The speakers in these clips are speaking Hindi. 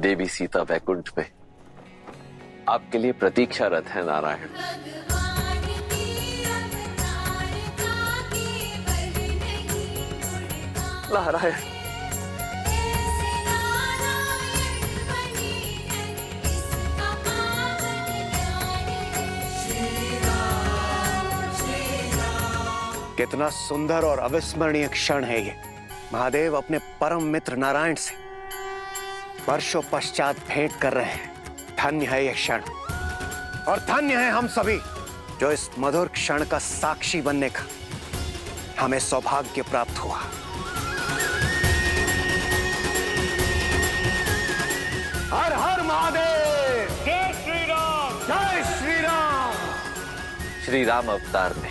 देवी सीता वैकुंठ में आपके लिए प्रतीक्षारत है नारायण। नारायण कितना सुंदर और अविस्मरणीय क्षण है ये। महादेव अपने परम मित्र नारायण से वर्षों पश्चात भेंट कर रहे हैं। धन्य है ये क्षण और धन्य है हम सभी जो इस मधुर क्षण का साक्षी बनने का हमें सौभाग्य प्राप्त हुआ। हर हर महादेव। जय श्री राम। जय श्री राम। श्री राम अवतार में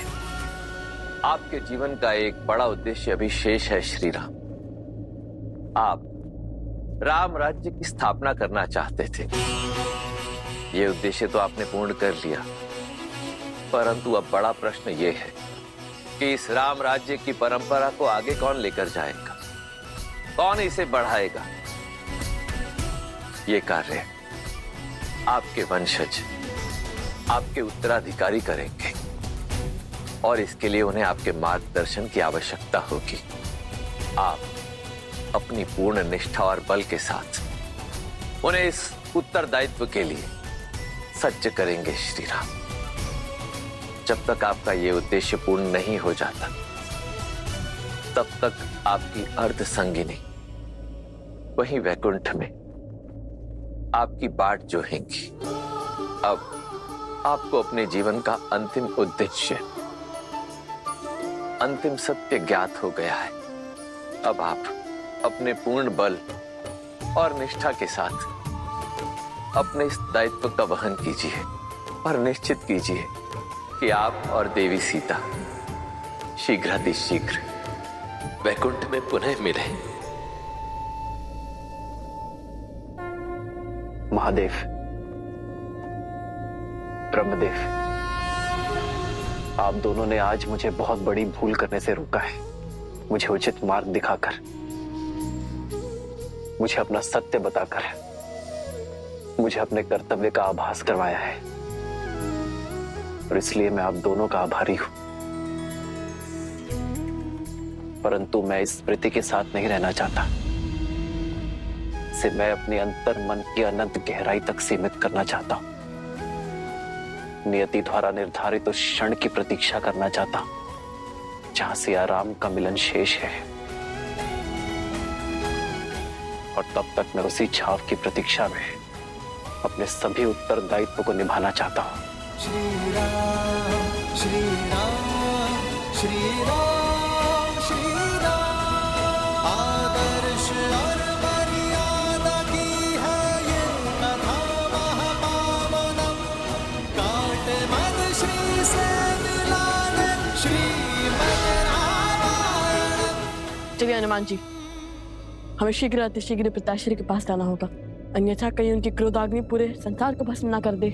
आपके जीवन का एक बड़ा उद्देश्य अभी शेष है श्री राम। आप राम राज्य की स्थापना करना चाहते थे। ये उद्देश्य तो आपने पूर्ण कर लिया, परंतु अब बड़ा प्रश्न ये है कि इस राम राज्य की परंपरा को आगे कौन लेकर जाएगा, कौन इसे बढ़ाएगा। ये कार्य आपके वंशज, आपके उत्तराधिकारी करेंगे और इसके लिए उन्हें आपके मार्गदर्शन की आवश्यकता होगी। आप अपनी पूर्ण निष्ठा और बल के साथ उन्हें इस उत्तरदायित्व के लिए सज्ज करेंगे श्री राम। जब तक आपका यह उद्देश्य पूर्ण नहीं हो जाता, तब तक आपकी अर्ध संगिनी वहीं वैकुंठ में आपकी बाट जोहेंगी। अब आपको अपने जीवन का अंतिम उद्देश्य, अंतिम सत्य ज्ञात हो गया है। अब आप अपने पूर्ण बल और निष्ठा के साथ अपने इस दायित्व का वहन कीजिए और निश्चित कीजिए कि आप और देवी सीता शीघ्रातिशीघ्र वैकुंठ में पुनः मिले। महादेव, ब्रह्मदेव, आप दोनों ने आज मुझे बहुत बड़ी भूल करने से रोका है। मुझे उचित मार्ग दिखाकर, मुझे अपना सत्य बताकर, मुझे अपने कर्तव्य का आभास करवाया है और इसलिए मैं आप दोनों का आभारी हूं। परंतु मैं इस स्मृति के साथ नहीं रहना चाहता। इसे मैं अपने अंतर मन की अनंत गहराई तक सीमित करना चाहता हूं। नियति द्वारा निर्धारित उस क्षण की प्रतीक्षा करना चाहता हूं जहां सिया राम का मिलन शेष है, और तब तक मैं उसी छाव की प्रतीक्षा में अपने सभी उत्तरदायित्व को निभाना चाहता हूं। श्री राम श्री राम श्री राम श्री राम। आदर्श और मर्यादा की है ये कथा महापावनम। काट मन श्री से मिलाने श्रीमद् रामायण। चलिए हनुमान जी, हमें शीघ्र अतिशीघ्र पिताश्री के पास जाना होगा, अन्यथा कहीं उनकी क्रोधाग्नि पूरे संसार को भस्म ना कर दे।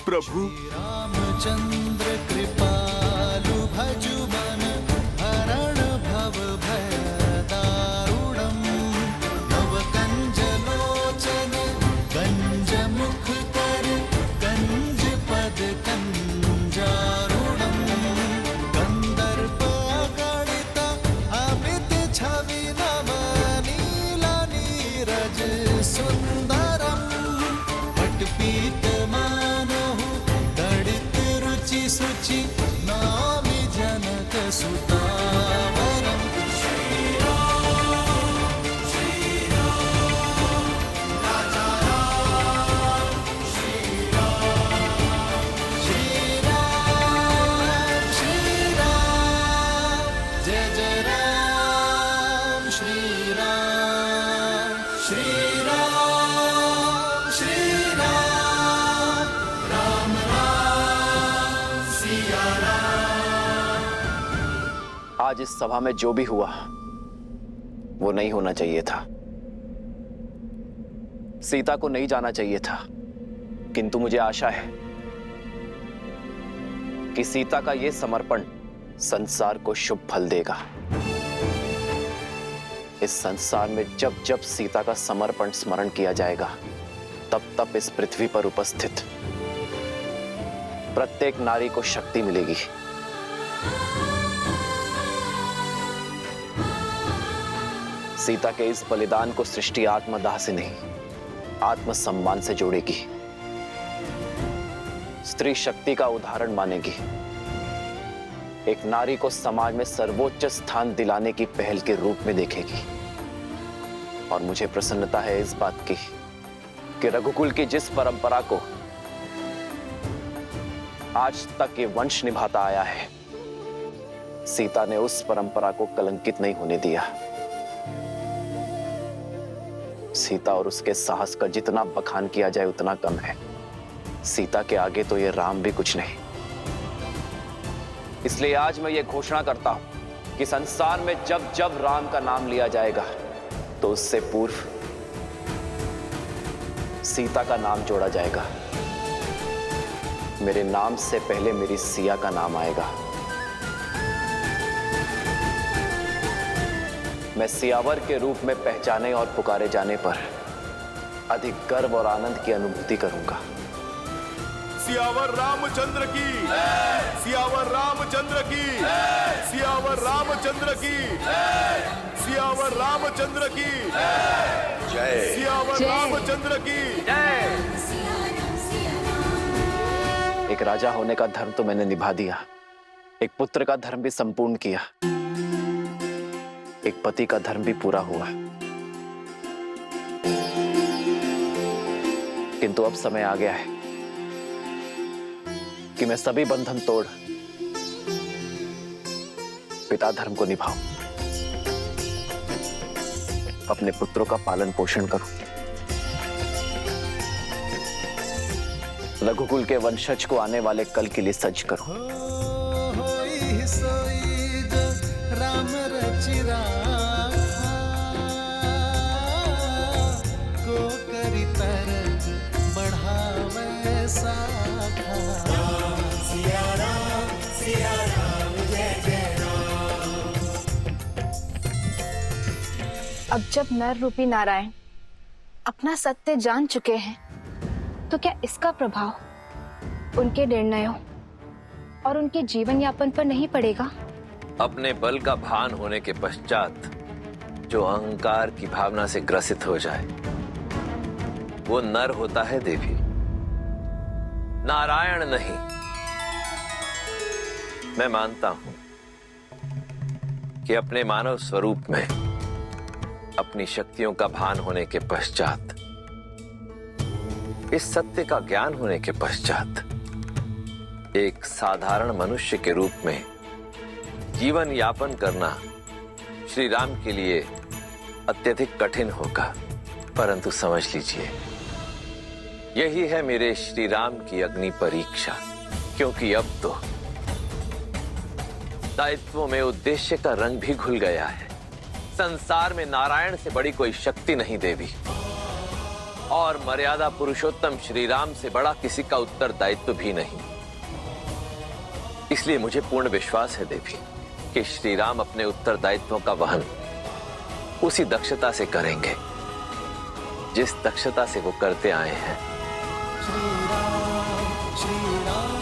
प्रभु रामचंद्र कृपालु भजु मन हरण भव भय दारुणम। नव कंज लोचन गंज मुख कर गंज पद कंजारुणम। कंदर्प गणित अमित छवि नव नीला नीरज सुंदरम। पटपीत सुचि नामि जनक सुतावरम। श्री राम राजा राम श्री राम श्री राम श्री राम। आज इस सभा में जो भी हुआ वो नहीं होना चाहिए था। सीता को नहीं जाना चाहिए था, किंतु मुझे आशा है कि सीता का यह समर्पण संसार को शुभ फल देगा। इस संसार में जब जब सीता का समर्पण स्मरण किया जाएगा, तब तब इस पृथ्वी पर उपस्थित प्रत्येक नारी को शक्ति मिलेगी। सीता के इस बलिदान को सृष्टि आत्मदाह से नहीं, आत्मसम्मान से जोड़ेगी। स्त्री शक्ति का उदाहरण मानेगी। एक नारी को समाज में सर्वोच्च स्थान दिलाने की पहल के रूप में देखेगी। और मुझे प्रसन्नता है इस बात की कि रघुकुल की जिस परंपरा को आज तक ये वंश निभाता आया है, सीता ने उस परंपरा को कलंकित नहीं होने दिया। सीता और उसके साहस का जितना बखान किया जाए उतना कम है। सीता के आगे तो ये राम भी कुछ नहीं। इसलिए आज मैं ये घोषणा करता हूं कि संसार में जब जब राम का नाम लिया जाएगा तो उससे पूर्व सीता का नाम जोड़ा जाएगा। मेरे नाम से पहले मेरी सिया का नाम आएगा। मैं सियावर के रूप में पहचाने और पुकारे जाने पर अधिक गर्व और आनंद की अनुभूति करूंगा। सियावर रामचंद्र की, सियावर रामचंद्र की, सियावर रामचंद्र की, सियावर रामचंद्र की जय। सियावर रामचंद्र की जय। एक राजा होने का धर्म तो मैंने निभा दिया, एक पुत्र का धर्म भी संपूर्ण किया, एक पति का धर्म भी पूरा हुआ। किंतु अब समय आ गया है कि मैं सभी बंधन तोड़ पिता धर्म को निभाऊं, अपने पुत्रों का पालन पोषण करूं, रघुकुल के वंशज को आने वाले कल के लिए सज्ज करूं। होई सोई जो राम रचि राखा, को करी तरज बढ़ावे साखा। सिया राम जय जय राम। अब जब नर रूपी नारायण अपना सत्य जान चुके हैं, तो क्या इसका प्रभाव उनके निर्णयों और उनके जीवन यापन पर नहीं पड़ेगा? अपने बल का भान होने के पश्चात जो अहंकार की भावना से ग्रसित हो जाए वो नर होता है देवी, नारायण नहीं। मैं मानता हूं कि अपने मानव स्वरूप में अपनी शक्तियों का भान होने के पश्चात, इस सत्य का ज्ञान होने के पश्चात एक साधारण मनुष्य के रूप में जीवन यापन करना श्री राम के लिए अत्यधिक कठिन होगा। परंतु समझ लीजिए, यही है मेरे श्री राम की अग्नि परीक्षा, क्योंकि अब तो दायित्वों में उद्देश्य का रंग भी घुल गया है। संसार में नारायण से बड़ी कोई शक्ति नहीं देवी, और मर्यादा पुरुषोत्तम श्री राम से बड़ा किसी का उत्तरदायित्व भी नहीं। इसलिए मुझे पूर्ण विश्वास है देवी कि श्री राम अपने उत्तरदायित्वों का वहन उसी दक्षता से करेंगे जिस दक्षता से वो करते आए हैं। श्री राम श्री राम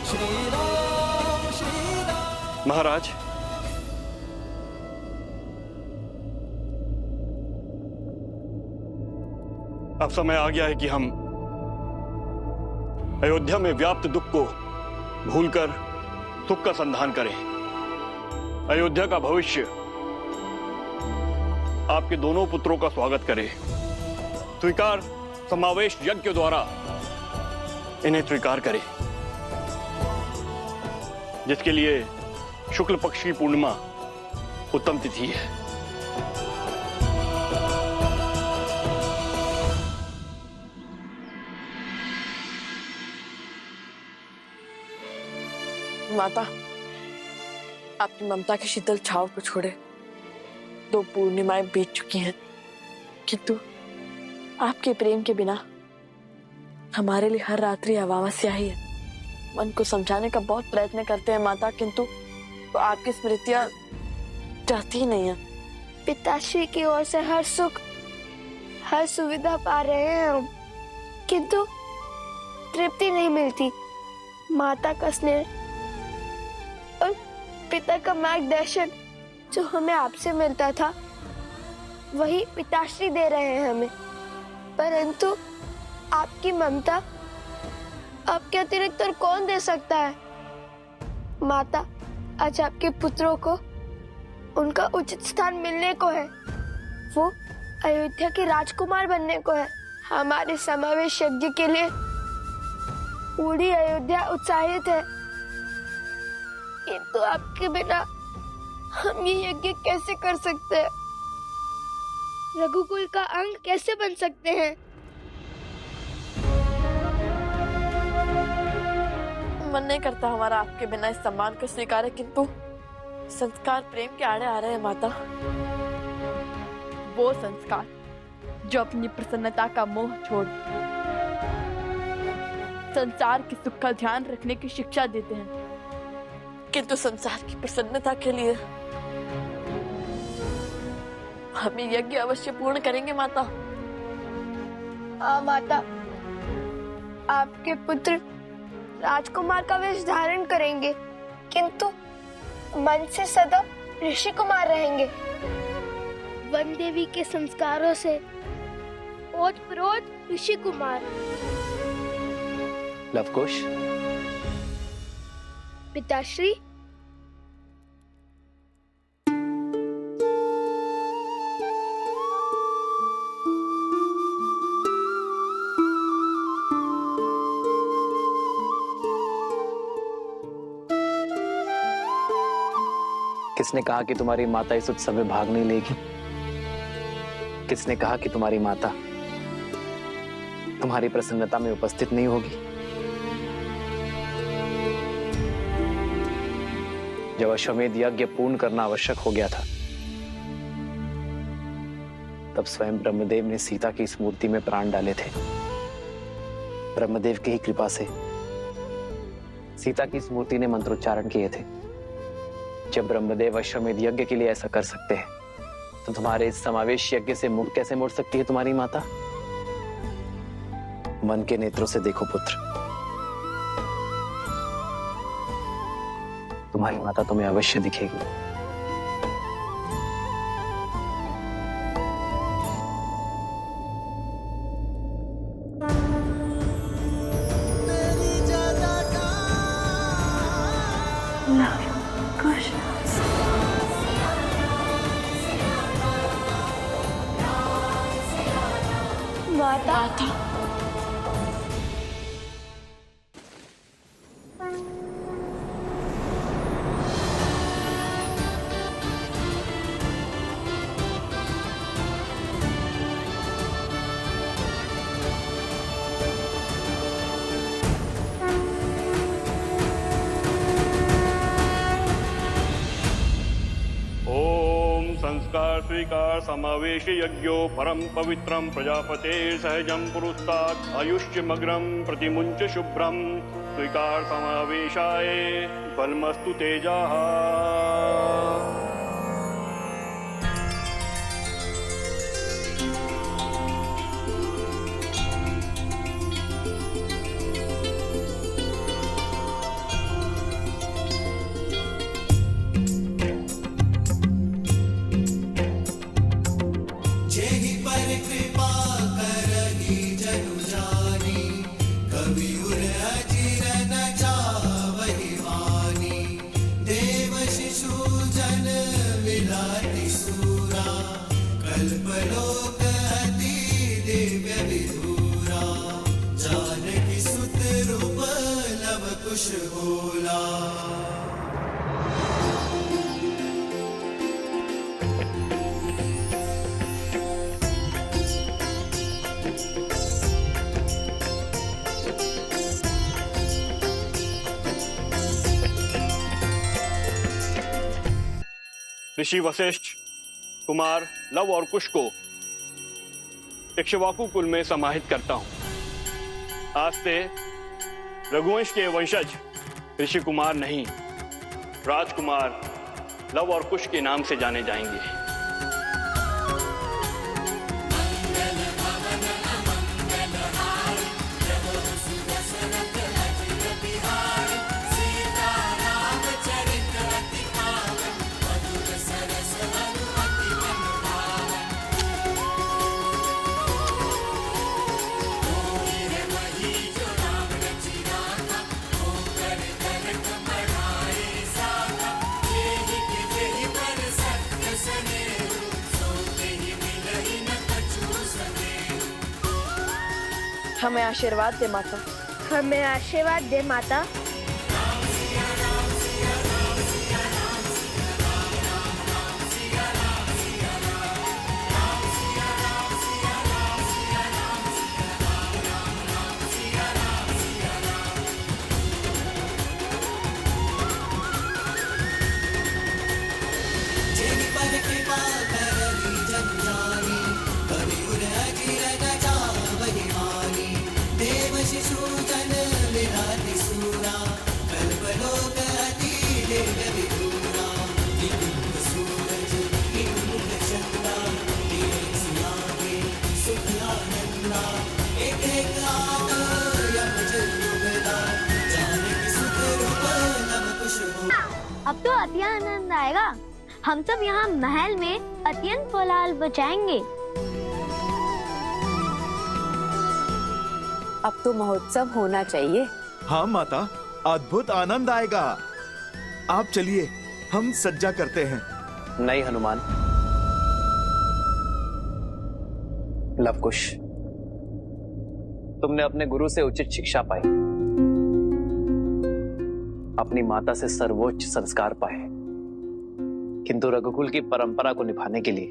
श्री राम श्री राम। महाराज, अब समय आ गया है कि हम अयोध्या में व्याप्त दुख को भूलकर सुख का संधान करें। अयोध्या का भविष्य आपके दोनों पुत्रों का स्वागत करे। स्वीकार समावेश यज्ञ द्वारा इन्हें स्वीकार करे, जिसके लिए शुक्ल पक्ष की पूर्णिमा उत्तम तिथि है। माता, आपकी ममता की शीतल छाव को छोड़े 2 पूर्णिमाएं बीत चुकी हैं, किंतु आपके प्रेम के बिना हमारे लिए हर रात्रि अमावस्या ही है। मन को समझाने का बहुत प्रयत्न करते हैं माता, किंतु तो आपकी स्मृतियां जाती ही नहीं है। पिताश्री की ओर से हर सुख हर सुविधा पा रहे हैं हम, किंतु तृप्ति नहीं मिलती। माता का स्नेह और पिता का मार्गदर्शन जो हमें आपसे मिलता था वही पिताश्री दे रहे हैं हमें, परंतु आपकी ममता आपके अतिरिक्त और कौन दे सकता है। माता, आज आपके पुत्रों को उनका उचित स्थान मिलने को है, वो अयोध्या के राजकुमार बनने को है। हमारे समावेश यज्ञ के लिए पूरी अयोध्या उत्साहित है, किंतु आपके बिना हम ये यज्ञ कैसे कर सकते हैं? रघुकुल का अंग कैसे बन सकते हैं? मन नहीं करता हमारा आपके बिना इस सम्मान को स्वीकारे, किंतु संस्कार प्रेम के आड़े आ रहे हैं माता। वो संस्कार जो अपनी प्रसन्नता का मोह छोड़ संसार के सुख का ध्यान रखने की शिक्षा देते हैं, किंतु संसार की प्रसन्नता के लिए हम ये यज्ञ अवश्य पूर्ण करेंगे माता। हाँ माता, आपके पुत्र राजकुमार का वेश धारण करेंगे, किंतु मन से सदा ऋषि कुमार रहेंगे। वन देवी के संस्कारों से ओतप्रोत ऋषि कुमार। लवकुश, पिताश्री, किसने कहा कि तुम्हारी माता इस उत्सव में भाग नहीं लेगी? किसने कहा कि तुम्हारी माता तुम्हारी प्रसन्नता में उपस्थित नहीं होगी? जब अश्वमेध यज्ञ पूर्ण करना आवश्यक हो गया था, तब स्वयं ब्रह्मदेव ने सीता की इस मूर्ति में प्राण डाले थे। ब्रह्मदेव की ही कृपा से सीता की इस मूर्ति ने मंत्रोच्चारण किए थे। जब ब्रह्मदेव अश्वमेध यज्ञ के लिए ऐसा कर सकते हैं, तो तुम्हारे इस समावेश यज्ञ से मुख कैसे मोड़ सकती है तुम्हारी माता? मन के नेत्रों से देखो पुत्र, तुम्हारी माता तुम्हें अवश्य दिखेगी। माता, संस्कार स्वीकार समावेश यज्ञो परम पवित्रम प्रजापते सहजम पुरुस्तात् आयुष्यमग्रम प्रतिमुंच शुभ्रम स्वीकार समावेशाय बलमस्तु तेजाः। ऋषि वशिष्ठ कुमार लव और कुश को इक्ष्वाकु कुल में समाहित करता हूं। आज से रघुवंश के वंशज ऋषि कुमार नहीं, राजकुमार लव और कुश के नाम से जाने जाएंगे। हमें आशीर्वाद दे माता। हमें आशीर्वाद दे माता। अब तो अति आनंद आएगा। हम सब यहाँ महल में अत्यंत कोलाहल बचाएंगे। अब तो महोत्सव होना चाहिए। हाँ माता, अद्भुत आनंद आएगा। आप चलिए, हम सज्जा करते हैं। नहीं हनुमान, लवकुश, तुमने अपने गुरु से उचित शिक्षा पाई, अपनी माता से सर्वोच्च संस्कार पाए, किंतु रघुकुल की परंपरा को निभाने के लिए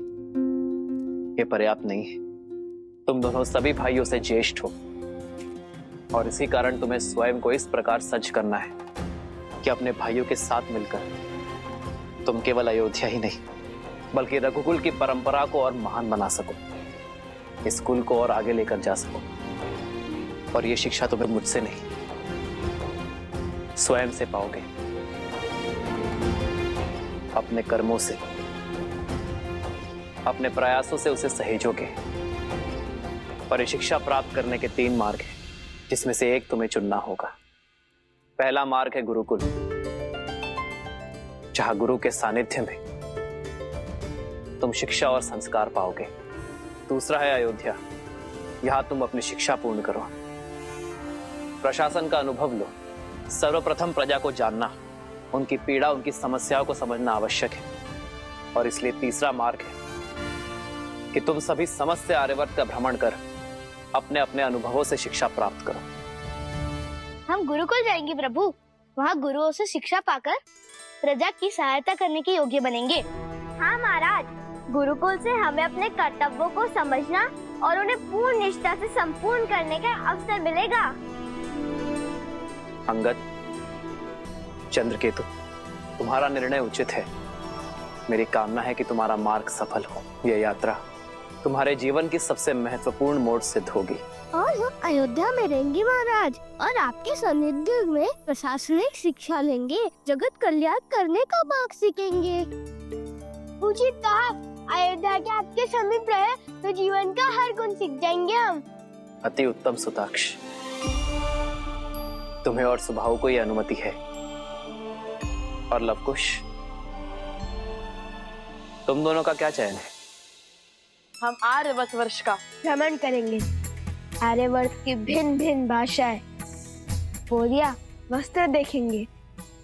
यह पर्याप्त नहीं है। तुम दोनों सभी भाइयों से ज्येष्ठ हो और इसी कारण तुम्हें स्वयं को इस प्रकार सज्ज करना है कि अपने भाइयों के साथ मिलकर तुम केवल अयोध्या ही नहीं बल्कि रघुकुल की परंपरा को और महान बना सको, इस कुल को और आगे लेकर जा सको। और यह शिक्षा तुम्हें मुझसे नहीं स्वयं से पाओगे, अपने कर्मों से, अपने प्रयासों से उसे सहेजोगे। और ये शिक्षा प्राप्त करने के 3 मार्ग हैं, जिसमें से एक तुम्हें चुनना होगा। पहला मार्ग है गुरुकुल, जहां गुरु के सानिध्य में तुम शिक्षा और संस्कार पाओगे। दूसरा है अयोध्या, यहां तुम अपनी शिक्षा पूर्ण करो, प्रशासन का अनुभव लो। सर्वप्रथम प्रजा को जानना, उनकी पीड़ा, उनकी समस्याओं को समझना आवश्यक है। और इसलिए तीसरा मार्ग है कि तुम सभी समस्त आर्यवर्त का भ्रमण कर अपने अपने अनुभवों से शिक्षा प्राप्त करो। हम गुरुकुल जाएंगे प्रभु। वहाँ गुरुओं से शिक्षा पाकर प्रजा की सहायता करने के योग्य बनेंगे। हाँ महाराज, गुरुकुल से हमें अपने कर्तव्यों को समझना और उन्हें पूर्ण निष्ठा से संपूर्ण करने का अवसर मिलेगा। अंगद, चंद्रकेतु, तुम्हारा निर्णय उचित है। मेरी कामना है कि तुम्हारा मार्ग सफल हो। यह यात्रा तुम्हारे जीवन की सबसे महत्वपूर्ण मोड़ सिद्ध होगी। और हम अयोध्या में रहेंगे महाराज, और आपके सानिध्य में प्रशासनिक शिक्षा लेंगे, जगत कल्याण करने का मार्ग सीखेंगे। उचित कहा, अयोध्या के आपके समीप रहे तो जीवन का हर गुण सीख जाएंगे हम। अति उत्तम सुताक्ष, तुम्हें और सुभाव को यह अनुमति है। और लवकुश, तुम दोनों का क्या चयन है? हम आर्यवर्त वर्ष का भ्रमण करेंगे। आर्यवर्त की भिन्न भिन्न भाषाएं, बोलियां, वस्त्र देखेंगे।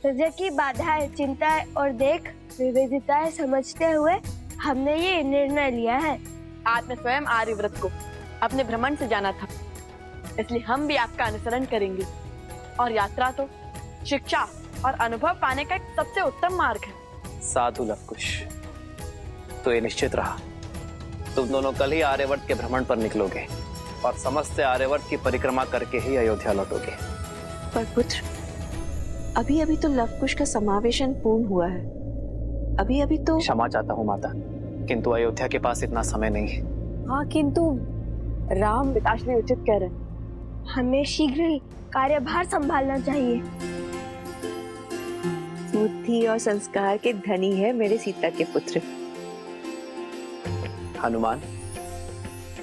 प्रजा की बाधाएं, चिंताएं और देख विविधताएं समझते हुए हमने ये निर्णय लिया है। आज मैं स्वयं आर्यव्रत को अपने भ्रमण से जाना था, इसलिए हम भी आपका अनुसरण करेंगे। और यात्रा तो शिक्षा और अनुभव पाने का एक सबसे उत्तम मार्ग है। साधु लवकुश, तो ये निश्चित रहा, तुम दोनों कल ही आर्यवर्त के भ्रमण पर निकलोगे और समस्त आर्यवर्त की परिक्रमा करके ही अयोध्या लौटोगे। पर पुत्र, अभी अभी तो लवकुश का समावेशन पूर्ण हुआ है। अभी अभी तो। क्षमा चाहता हूँ माता, किंतु अयोध्या के पास इतना समय नहीं है। हाँ किंतु राम। पिताश्री उचित कह रहे हैं। हमें शीघ्र ही कार्यभार संभालना चाहिए। बुद्धि और संस्कार के धनी है मेरे सीता के पुत्र। हनुमान,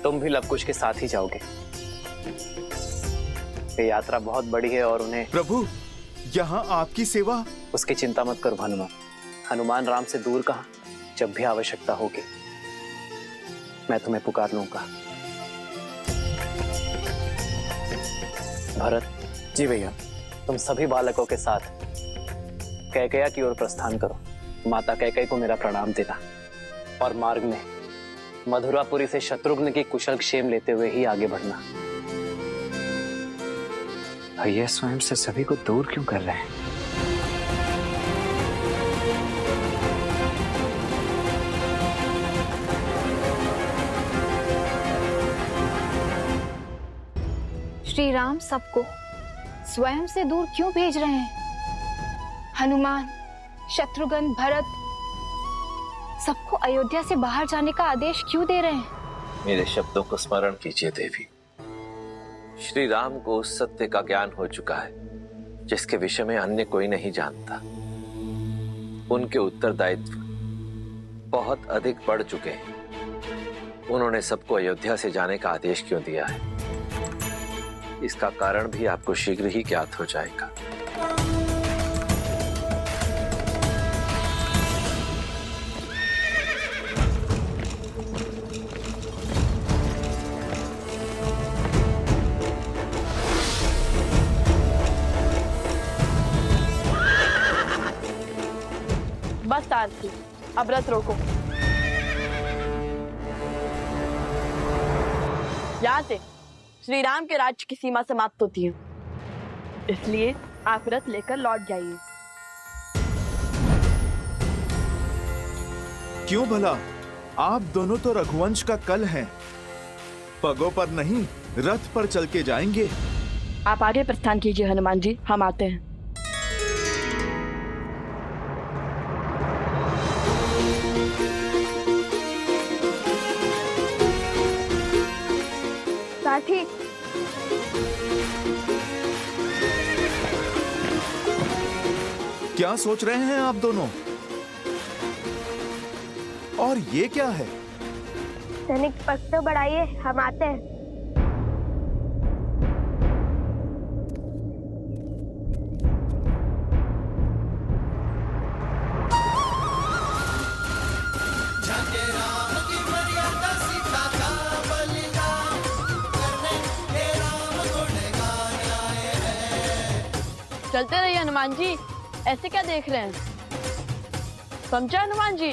तुम भी लवकुश के साथ ही जाओगे। ये यात्रा बहुत बड़ी है और उन्हें। प्रभु, यहाँ आपकी सेवा। उसकी चिंता मत करो हनुमान। हनुमान राम से दूर कहाँ, जब भी आवश्यकता होगी मैं तुम्हें पुकार लूंगा। भरत जी भैया। तुम सभी बालकों के साथ कैकेयी की ओर प्रस्थान करो। माता कैकेयी को मेरा प्रणाम देना और मार्ग में मधुरापुरी से शत्रुघ्न की कुशल क्षेम लेते हुए ही आगे बढ़ना। भैया स्वयं से सभी को दूर क्यों कर रहे हैं? श्री राम सबको स्वयं से दूर क्यों भेज रहे हैं? हनुमान, शत्रुघ्न, भरत सबको अयोध्या से बाहर जाने का आदेश क्यों दे रहे हैं? मेरे शब्दों को स्मरण कीजिए देवी। श्री राम को उस सत्य का ज्ञान हो चुका है जिसके विषय में अन्य कोई नहीं जानता। उनके उत्तरदायित्व बहुत अधिक बढ़ चुके हैं। उन्होंने सबको अयोध्या से जाने का आदेश क्यों दिया है, इसका कारण भी आपको शीघ्र ही ज्ञात हो जाएगा। बस सारथी, अब रथ रोको। यहाँ से श्री राम के राज्य की सीमा समाप्त होती है, इसलिए आप रथ लेकर लौट जाइए। क्यों भला? आप दोनों तो रघुवंश का कल हैं। पगों पर नहीं, रथ पर चल के जाएंगे। आप आगे प्रस्थान कीजिए हनुमान जी, हम आते हैं। साथी, क्या सोच रहे हैं आप दोनों? और ये क्या है? तनिक पक्ष तो बढ़ाइए, हम आते हैं। चलते रहिए हनुमान जी, ऐसे क्या देख रहे हैं? समझे हनुमान जी,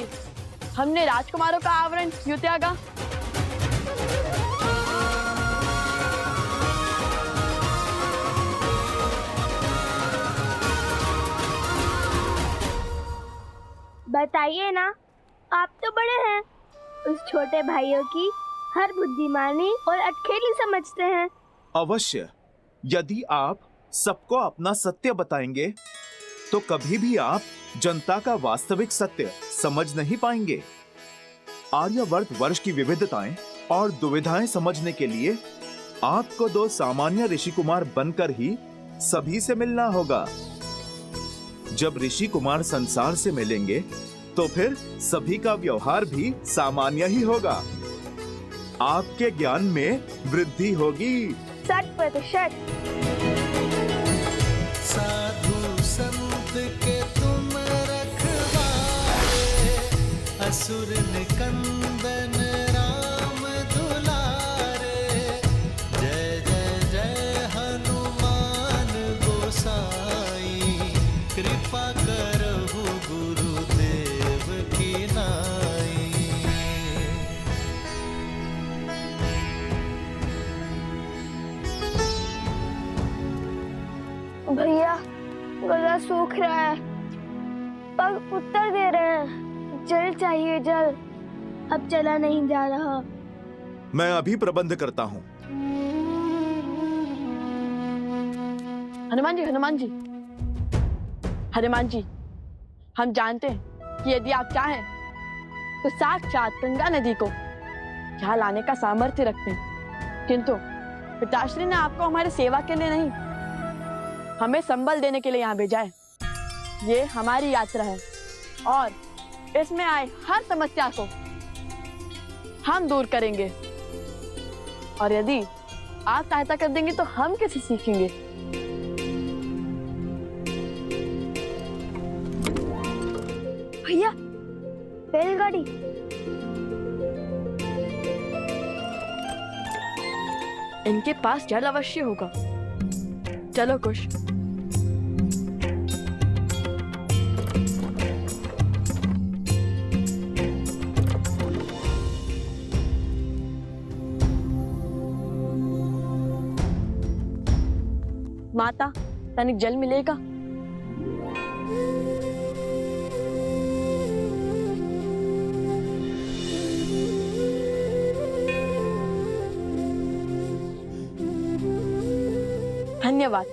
हमने राजकुमारों का आवरण क्यों त्यागा? बताइए ना, आप तो बड़े हैं, उस छोटे भाइयों की हर बुद्धिमानी और अटखेली समझते हैं। अवश्य, यदि आप सबको अपना सत्य बताएंगे तो कभी भी आप जनता का वास्तविक सत्य समझ नहीं पाएंगे। आर्यवर्त वर्ष की विविधताएं और दुविधाएं समझने के लिए आपको दो सामान्य ऋषि कुमार बनकर ही सभी से मिलना होगा। जब ऋषि कुमार संसार से मिलेंगे तो फिर सभी का व्यवहार भी सामान्य ही होगा। आपके ज्ञान में वृद्धि होगी। 100%। साधु संत के तुम रखवारे, असुर निकंदन राम दुलारे। जय जय जय हनुमान गोसाई, कृपा करहु गुरुदेव की नाई। भैया, गला सूख रहा है, पग उत्तर दे रहे हैं, जल चाहिए जल, अब चला नहीं जा रहा। मैं अभी प्रबंध करता हूँ। हनुमान जी, हनुमान जी, हनुमान जी, हम जानते हैं कि यदि आप चाहें तो साक्षात गंगा नदी को यहाँ लाने का सामर्थ्य रखते हैं, किंतु पिताश्री ने आपको हमारी सेवा के लिए नहीं, हमें संबल देने के लिए यहाँ भेजा है। ये हमारी यात्रा है और इसमें आए हर समस्या को हम दूर करेंगे, और यदि आप सहायता कर देंगे तो हम कैसे सीखेंगे। भैया, बैलगाड़ी। इनके पास जल अवश्य होगा। चलो कुश। माता, तनिक जल मिलेगा? धन्यवाद।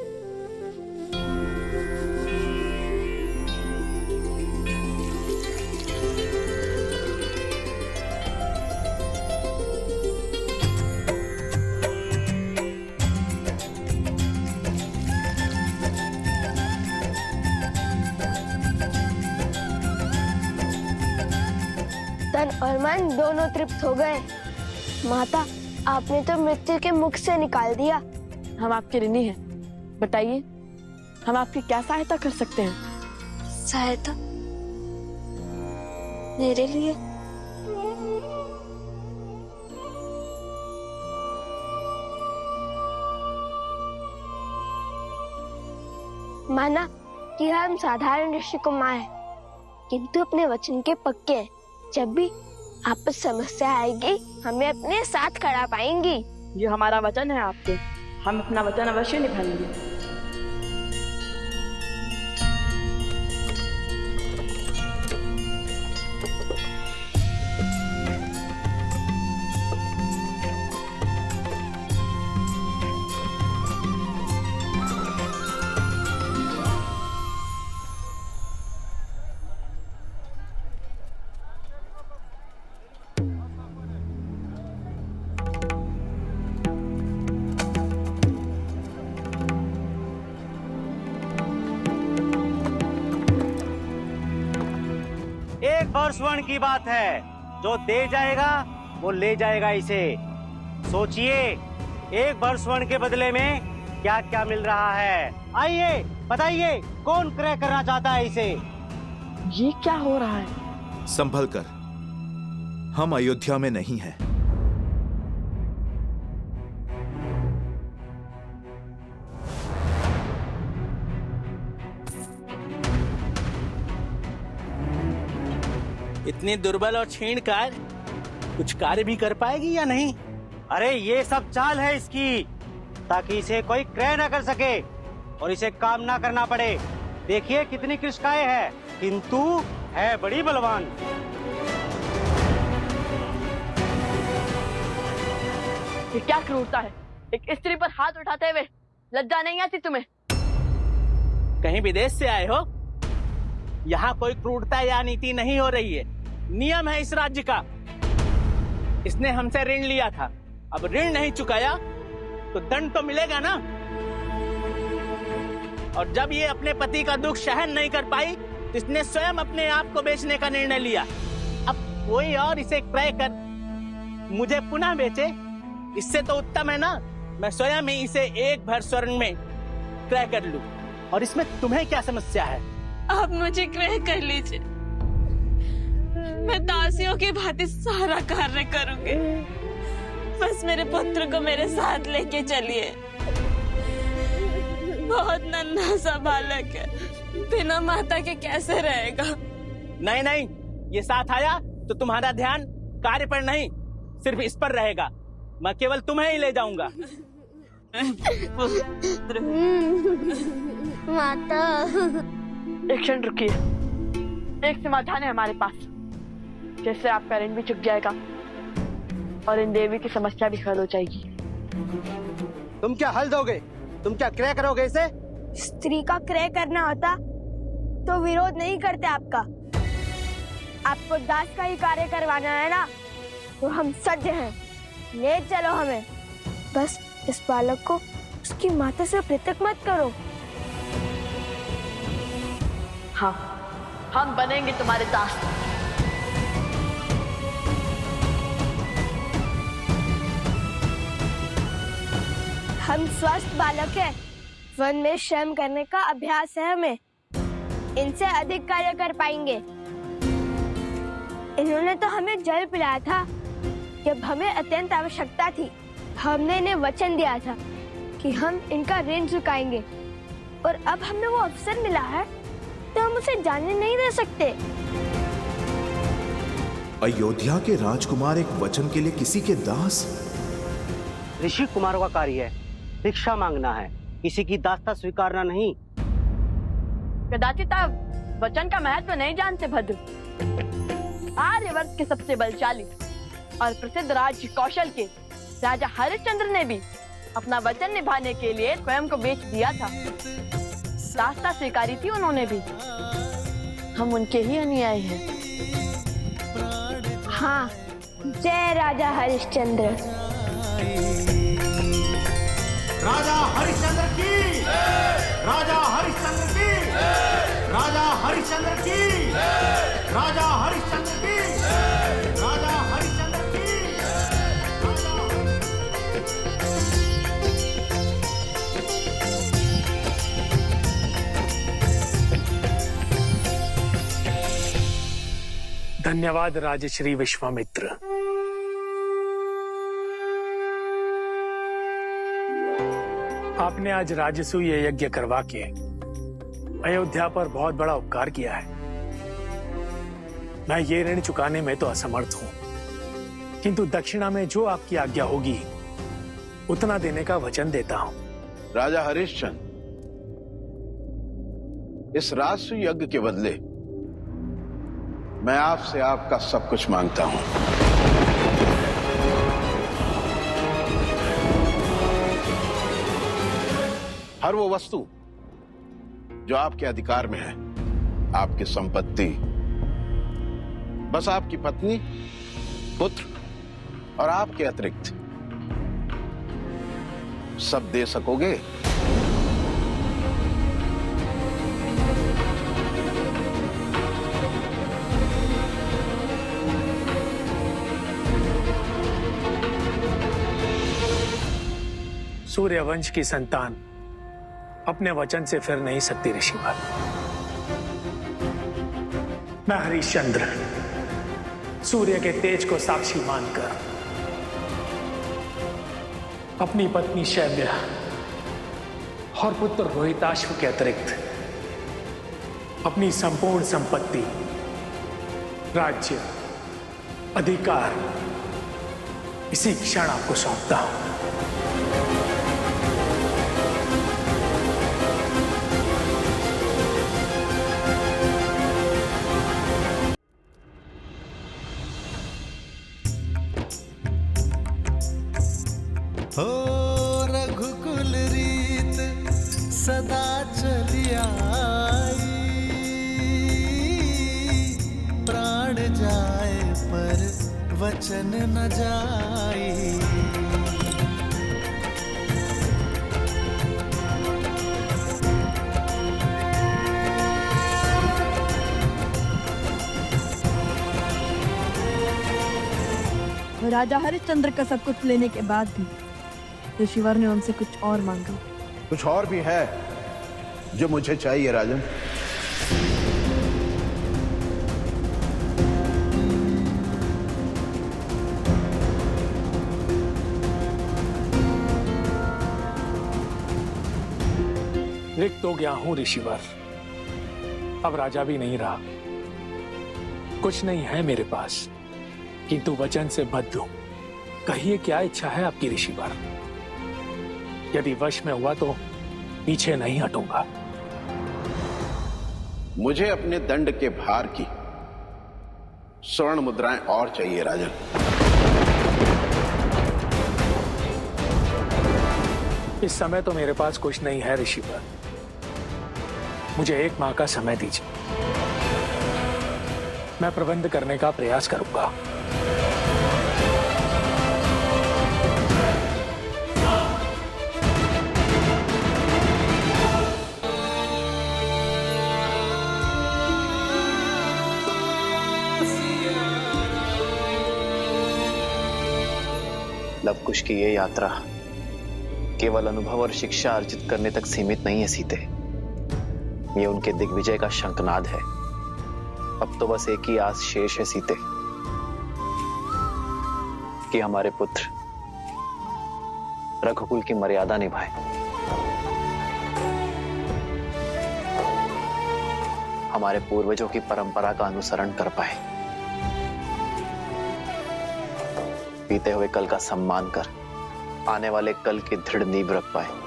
तन और मन दोनों तृप्त हो गए। माता, आपने तो मृत्यु के मुख से निकाल दिया। हम आपके ऋणी हैं। बताइए, हम आपकी क्या सहायता कर सकते हैं? सहायता मेरे लिए? माना कि हम साधारण ऋषि कुमार हैं, किंतु अपने वचन के पक्के हैं। जब भी आपको समस्या आएगी, हमें अपने साथ खड़ा पाएंगी। ये हमारा वचन है आपके, हम अपना वचन अवश्य निभाएंगे। एक वर्षवर्ण की बात है, जो दे जाएगा वो ले जाएगा इसे। सोचिए, एक वर्षवर्ण के बदले में क्या क्या मिल रहा है। आइए बताइए, कौन क्रय करना चाहता है इसे? ये क्या हो रहा है? संभल कर, हम अयोध्या में नहीं हैं। इतनी दुर्बल और छीणकार कुछ कार्य भी कर पाएगी या नहीं? अरे ये सब चाल है इसकी, ताकि इसे कोई क्रय न कर सके और इसे काम ना करना पड़े। देखिए कितनी कृष्णकाय है, किंतु है बड़ी बलवान। ये क्या क्रूरता है? एक स्त्री पर हाथ उठाते हुए लज्जा नहीं आती तुम्हें? कहीं विदेश से आए हो? यहाँ कोई क्रूरता या नीति नहीं हो रही है। नियम है इस राज्य का। इसने हमसे ऋण लिया था, अब ऋण नहीं चुकाया तो दंड तो मिलेगा ना। और जब ये अपने पति का दुख सहन नहीं कर पाई तो इसने स्वयं अपने आप को बेचने का निर्णय लिया। अब कोई और इसे क्रय कर मुझे पुनः बेचे, इससे तो उत्तम है ना मैं स्वयं ही इसे एक भर स्वर्ण में क्रय कर लूं। और इसमें तुम्हें क्या समस्या है? आप मुझे क्रय कर लीजिए, मैं दासियों की भांति सारा कार्य करूंगी। बस मेरे पुत्र को मेरे साथ लेके चलिए। बहुत नन्हा सा बालक है, बिना माता के कैसे रहेगा? नहीं नहीं, ये साथ आया तो तुम्हारा ध्यान कार्य पर नहीं, सिर्फ इस पर रहेगा। मैं केवल तुम्हें ही ले जाऊंगा। माता, एक क्षण रुकिए, एक समाधान है हमारे पास। जैसे आपका ऋण भी चुक जाएगा और इन देवी की समस्या भी हल हो जाएगी। तुम क्या हल दोगे? तुम क्या क्रय करोगे इसे? स्त्री का क्रय करना होता तो विरोध नहीं करते आपका। आपको दास का ही कार्य करवाना है ना, तो हम सज्ज हैं, ले चलो हमें। बस इस बालक को उसकी माता से पृथक मत करो। हाँ, हम बनेंगे तुम्हारे दास। हम स्वस्थ बालक हैं, वन में श्रम करने का अभ्यास है हमें, इनसे अधिक कार्य कर पाएंगे। इन्होंने तो हमें जल पिलाया था जब हमें अत्यंत आवश्यकता थी। हमने इन्हें वचन दिया था कि हम इनका ऋण चुकाएंगे, और अब हमें वो अवसर मिला है तो हम उसे जाने नहीं दे सकते। अयोध्या के राजकुमार एक वचन के लिए किसी के दास? ऋषि कुमारों का कार्य है भिक्षा मांगना है, किसी की दासता स्वीकारना नहीं। कदाचित आप वचन का महत्व नहीं जानते भद्र। आर्यवर्त के सबसे बलशाली और प्रसिद्ध राज्य कौशल के राजा हरिश्चंद्र ने भी अपना वचन निभाने के लिए स्वयं को बेच दिया था। दासता स्वीकारी थी उन्होंने भी। हम उनके ही अनुयायी हैं। हाँ, जय राजा हरिश्चंद्र। राजा हरिश्चंद्र की, राजा हरिश्चंद्र की, राजा हरिश्चंद्र की, राजा हरिश्चंद्र की, राजा हरिश्चंद्र की। धन्यवाद राजश्री विश्वामित्र। आपने आज राजसूय यज्ञ करवा के अयोध्या पर बहुत बड़ा उपकार किया है। मैं ये ऋण चुकाने में तो असमर्थ हूं, किंतु दक्षिणा में जो आपकी आज्ञा होगी उतना देने का वचन देता हूं। राजा हरिश्चंद्र, इस राजसूय यज्ञ के बदले मैं आपसे आपका सब कुछ मांगता हूं। हर वो वस्तु जो आपके अधिकार में है, आपकी संपत्ति, बस आपकी पत्नी, पुत्र और आपके अतिरिक्त सब दे सकोगे? सूर्यवंश की संतान अपने वचन से फिर नहीं सकती ऋषिवर। मैं हरिश्चंद्र सूर्य के तेज को साक्षी मानकर अपनी पत्नी शैव्या और पुत्र रोहिताश्व के अतिरिक्त अपनी संपूर्ण संपत्ति, राज्य, अधिकार इसी क्षण आपको सौंपता हूं। हो रघुकुल रीत सदा चली आई, प्राण जाए पर वचन न जाई। राजा हरिश्चंद्र का सब कुछ लेने के बाद भी ऋषिवर ने उनसे कुछ और मांगा। कुछ और भी है जो मुझे चाहिए राजन। रिक्त हो गया हूं ऋषिवर, अब राजा भी नहीं रहा। कुछ नहीं है मेरे पास, किंतु वचन से बद्ध हूं। कहिए क्या इच्छा है आपकी ऋषिवर? यदि वश में हुआ तो पीछे नहीं हटूंगा। मुझे अपने दंड के भार की स्वर्ण मुद्राएं और चाहिए राजन। इस समय तो मेरे पास कुछ नहीं है ऋषिवर, मुझे 1 माह का समय दीजिए। मैं प्रबंध करने का प्रयास करूंगा। लवकुश की ये यात्रा केवल अनुभव और शिक्षा अर्जित करने तक सीमित नहीं है सीते। ये उनके दिग्विजय का शंखनाद है। अब तो बस एक ही आस शेष है सीते, कि हमारे पुत्र रघुकुल की मर्यादा निभाए, हमारे पूर्वजों की परंपरा का अनुसरण कर पाए, बीते हुए कल का सम्मान कर आने वाले कल की दृढ़ नींव रख पाए।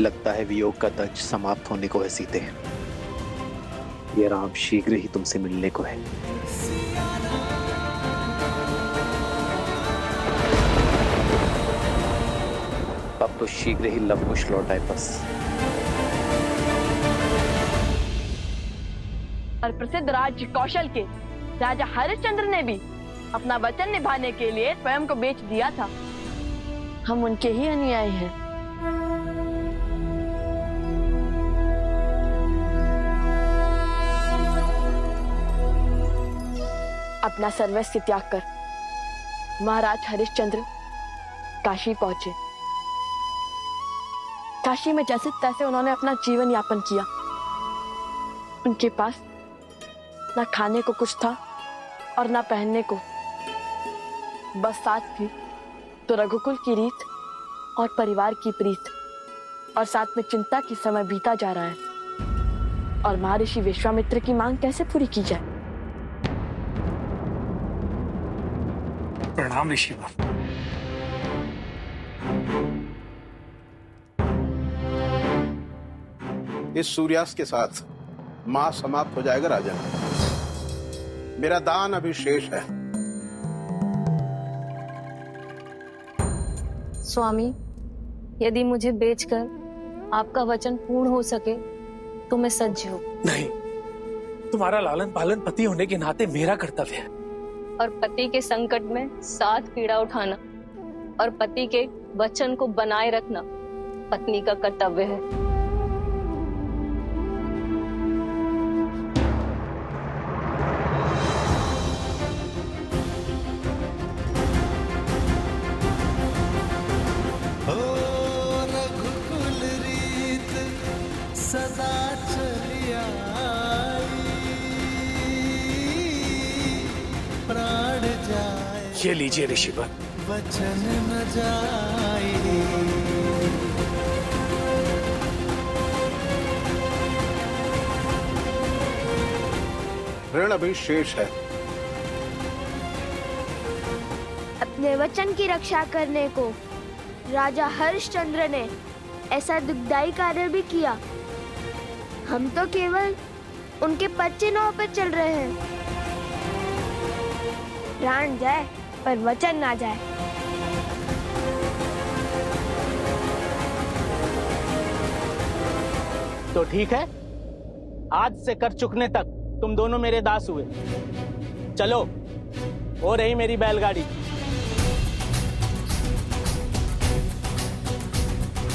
लगता है वियोग का दंश समाप्त होने को है सीते। ये राम शीघ्र ही तुमसे मिलने को है। अब तो शीघ्र ही लवकुश लौट आए बस। और प्रसिद्ध राज्य कौशल के राजा हरिश्चंद्र ने भी अपना वचन निभाने के लिए स्वयं को बेच दिया था। हम उनके ही अनुयायी हैं। अपना सर्वस्व त्याग कर महाराज हरिश्चंद्र काशी पहुंचे। काशी में जैसे तैसे उन्होंने अपना जीवन यापन किया। उनके पास ना खाने को कुछ था और ना पहनने को, बस साथ थी तो रघुकुल की रीत और परिवार की प्रीत, और साथ में चिंता की समय बीता जा रहा है और महर्षि विश्वामित्र की मांग कैसे पूरी की जाए। प्रणाम ऋषिवर। इस सूर्यास्त के साथ माह समाप्त हो जाएगा राजन। मेरा दान अभी शेष है। स्वामी, यदि मुझे बेचकर आपका वचन पूर्ण हो सके तो मैं सज्ज हूँ। नहीं, तुम्हारा लालन पालन पति होने के नाते मेरा कर्तव्य है। और पति के संकट में साथ पीड़ा उठाना और पति के वचन को बनाए रखना पत्नी का कर्तव्य है। ओ रघुकुल रीत सदा चली आई, प्राण जाए ये लीजिए ऋषिवर। वचन न जाए। ऋण अभी शेष है। अपने वचन की रक्षा करने को राजा हरिश्चंद्र ने ऐसा दुखदाई कार्य भी किया। हम तो केवल उनके पच्चे नाव पर चल रहे हैं। प्राण जाए पर वचन ना जाए। तो ठीक है, आज से कर चुकने तक तुम दोनों मेरे दास हुए। चलो, हो रही मेरी बैलगाड़ी।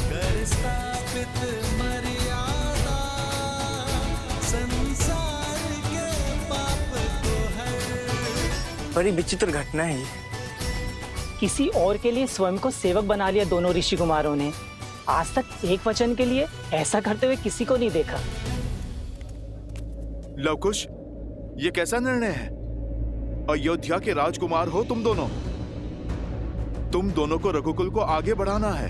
कर स्थापित मर्यादा, संसार के पाप को हर। बड़ी विचित्र घटना है ये। किसी और के लिए स्वयं को सेवक बना लिया दोनों ऋषि कुमारों ने। आज तक एक वचन के लिए ऐसा करते हुए किसी को नहीं देखा। लवकुश, ये कैसा निर्णय है? अयोध्या के राजकुमार हो तुम दोनों। तुम दोनों को रघुकुल को आगे बढ़ाना है।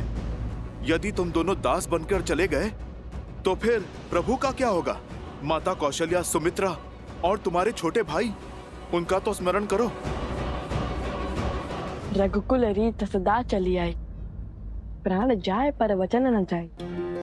यदि तुम दोनों दास बनकर चले गए तो फिर प्रभु का क्या होगा? माता कौशल्या, सुमित्रा और तुम्हारे छोटे भाई, उनका तो स्मरण करो। रघुकुल रीत सदा चली आई, प्राण जाए पर वचन न जाए।